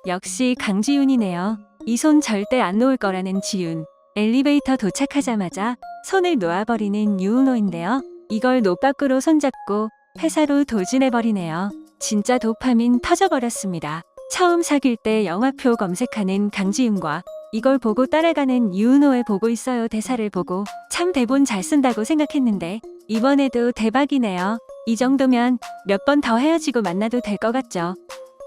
역시 강지윤이네요. 이 손 절대 안 놓을 거라는 지윤. 엘리베이터 도착하자마자 손을 놓아버리는 유은호인데요. 이걸 노 밖으로 손잡고 회사로 돌진해버리네요. 진짜 도파민 터져버렸습니다. 처음 사귈 때 영화표 검색하는 강지윤과 이걸 보고 따라가는 유은호의 보고 있어요 대사를 보고 참 대본 잘 쓴다고 생각했는데 이번에도 대박이네요. 이 정도면 몇 번 더 헤어지고 만나도 될 것 같죠.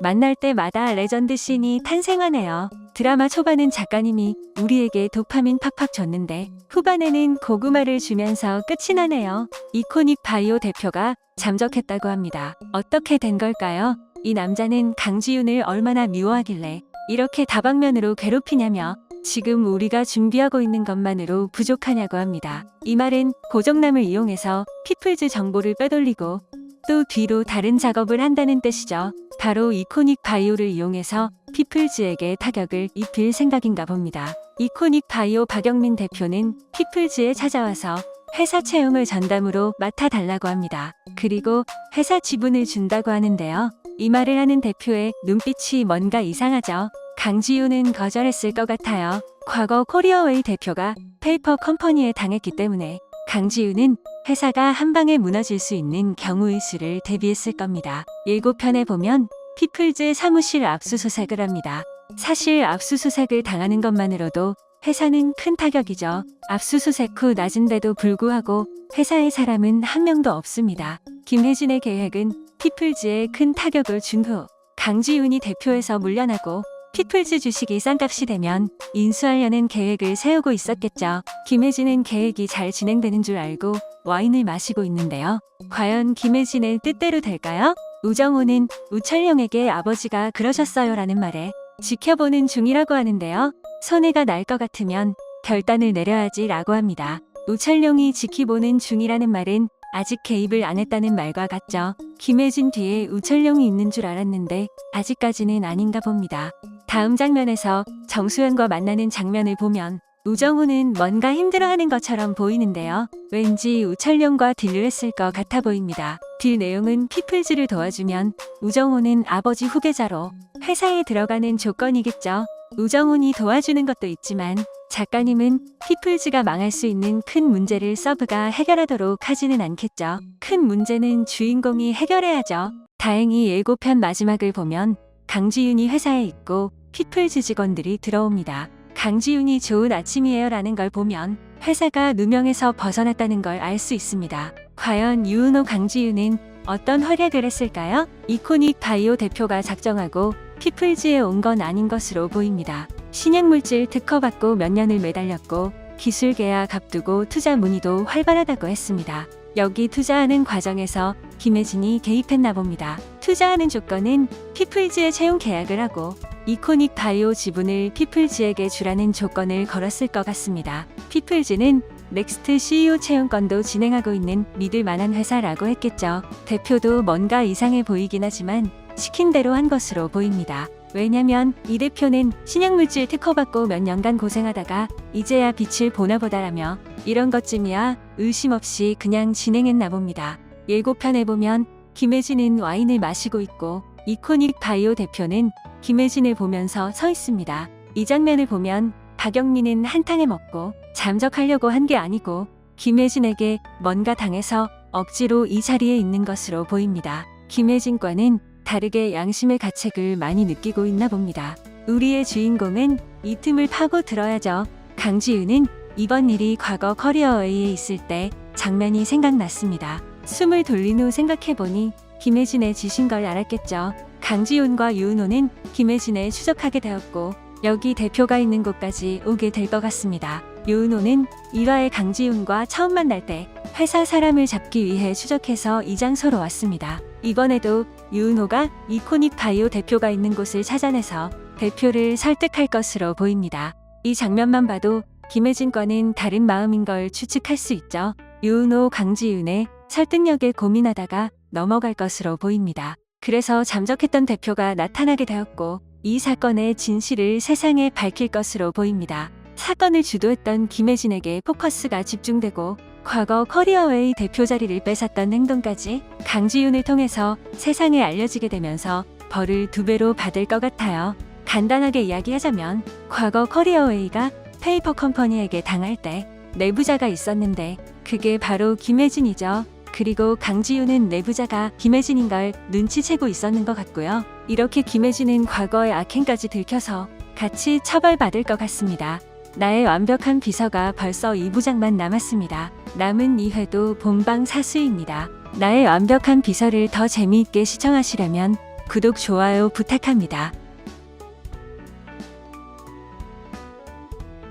만날 때마다 레전드 씬이 탄생하네요. 드라마 초반은 작가님이 우리에게 도파민 팍팍 줬는데 후반에는 고구마를 주면서 끝이 나네요. 이코닉 바이오 대표가 잠적했다고 합니다. 어떻게 된 걸까요? 이 남자는 강지윤을 얼마나 미워하길래 이렇게 다방면으로 괴롭히냐며 지금 우리가 준비하고 있는 것만으로 부족하냐고 합니다. 이 말은 고정남을 이용해서 피플즈 정보를 빼돌리고 또 뒤로 다른 작업을 한다는 뜻이죠. 바로 이코닉 바이오를 이용해서 피플즈에게 타격을 입힐 생각인가 봅니다. 이코닉 바이오 박영민 대표는 피플즈에 찾아와서 회사 채용을 전담으로 맡아달라고 합니다. 그리고 회사 지분을 준다고 하는데요. 이 말을 하는 대표의 눈빛이 뭔가 이상하죠. 강지윤은 거절했을 것 같아요. 과거 코리어웨이 대표가 페이퍼 컴퍼니에 당했기 때문에 강지윤은 회사가 한 방에 무너질 수 있는 경우의 수를 대비했을 겁니다. 예고편에 보면 피플즈 사무실 압수수색을 합니다. 사실 압수수색을 당하는 것만으로도 회사는 큰 타격이죠. 압수수색 후 낮은데도 불구하고 회사에 사람은 한 명도 없습니다. 김혜진의 계획은 피플즈에 큰 타격을 준 후 강지윤이 대표에서 물러나고 피플즈 주식이 싼값이 되면 인수하려는 계획을 세우고 있었겠죠. 김혜진은 계획이 잘 진행되는 줄 알고 와인을 마시고 있는데요. 과연 김혜진의 뜻대로 될까요? 우정호는 우철룡에게 아버지가 그러셨어요 라는 말에 지켜보는 중이라고 하는데요. 손해가 날 것 같으면 결단을 내려야지 라고 합니다. 우철룡이 지켜보는 중이라는 말은 아직 개입을 안 했다는 말과 같죠. 김혜진 뒤에 우철룡이 있는 줄 알았는데 아직까지는 아닌가 봅니다. 다음 장면에서 정수연과 만나는 장면을 보면 우정우는 뭔가 힘들어하는 것처럼 보이는데요. 왠지 우철룡과 딜을 했을 것 같아 보입니다. 딜 내용은 피플즈를 도와주면 우정우는 아버지 후계자로 회사에 들어가는 조건이겠죠. 우정훈이 도와주는 것도 있지만 작가님은 피플즈가 망할 수 있는 큰 문제를 서브가 해결하도록 하지는 않겠죠. 큰 문제는 주인공이 해결해야죠. 다행히 예고편 마지막을 보면 강지윤이 회사에 있고 피플즈 직원들이 들어옵니다. 강지윤이 좋은 아침이에요 라는 걸 보면 회사가 누명에서 벗어났다는 걸 알 수 있습니다. 과연 유은호 강지윤은 어떤 활약을 했을까요? 이코닉 바이오 대표가 작정하고 피플즈에 온 건 아닌 것으로 보입니다. 신약물질 특허받고 몇 년을 매달렸고 기술 계약 앞두고 투자 문의도 활발하다고 했습니다. 여기 투자하는 과정에서 김혜진이 개입했나 봅니다. 투자하는 조건은 피플즈에 채용 계약을 하고 이코닉 바이오 지분을 피플즈에게 주라는 조건을 걸었을 것 같습니다. 피플즈는 넥스트 CEO 채용건도 진행하고 있는 믿을 만한 회사라고 했겠죠. 대표도 뭔가 이상해 보이긴 하지만 시킨 대로 한 것으로 보입니다. 왜냐면 이 대표는 신약물질 특허받고 몇 년간 고생하다가 이제야 빛을 보나 보다라며 이런 것쯤이야 의심 없이 그냥 진행했나 봅니다. 예고편에 보면 김혜진은 와인을 마시고 있고 이코닉 바이오 대표는 김혜진을 보면서 서 있습니다. 이 장면을 보면 박영민은 한탕에 먹고 잠적하려고 한 게 아니고 김혜진에게 뭔가 당해서 억지로 이 자리에 있는 것으로 보입니다. 김혜진과는 다르게 양심의 가책을 많이 느끼고 있나 봅니다. 우리의 주인공은 이 틈을 파고 들어야죠. 강지윤은 이번 일이 과거 커리어웨이에 있을 때 장면이 생각났습니다. 숨을 돌린 후 생각해보니 김혜진의 짓인 걸 알았겠죠. 강지윤과 유은호는 김혜진에 추적하게 되었고 여기 대표가 있는 곳까지 오게 될 것 같습니다. 유은호는 1화의 강지윤과 처음 만날 때 회사 사람을 잡기 위해 추적해서 이 장소로 왔습니다. 이번에도 유은호가 이코닉 바이오 대표가 있는 곳을 찾아내서 대표를 설득할 것으로 보입니다. 이 장면만 봐도 김혜진과는 다른 마음인 걸 추측할 수 있죠. 유은호, 강지윤의 설득력에 고민하다가 넘어갈 것으로 보입니다. 그래서 잠적했던 대표가 나타나게 되었고 이 사건의 진실을 세상에 밝힐 것으로 보입니다. 사건을 주도했던 김혜진에게 포커스가 집중되고 과거 커리어웨이 대표 자리를 뺏었던 행동까지 강지윤을 통해서 세상에 알려지게 되면서 벌을 2배로 받을 것 같아요. 간단하게 이야기하자면 과거 커리어웨이가 페이퍼 컴퍼니에게 당할 때 내부자가 있었는데 그게 바로 김혜진이죠. 그리고 강지윤은 내부자가 김혜진인 걸 눈치채고 있었는 것 같고요. 이렇게 김혜진은 과거의 악행까지 들켜서 같이 처벌받을 것 같습니다. 나의 완벽한 비서가 벌써 2부작만 남았습니다. 남은 2회도 본방 사수입니다. 나의 완벽한 비서를 더 재미있게 시청하시려면 구독, 좋아요 부탁합니다.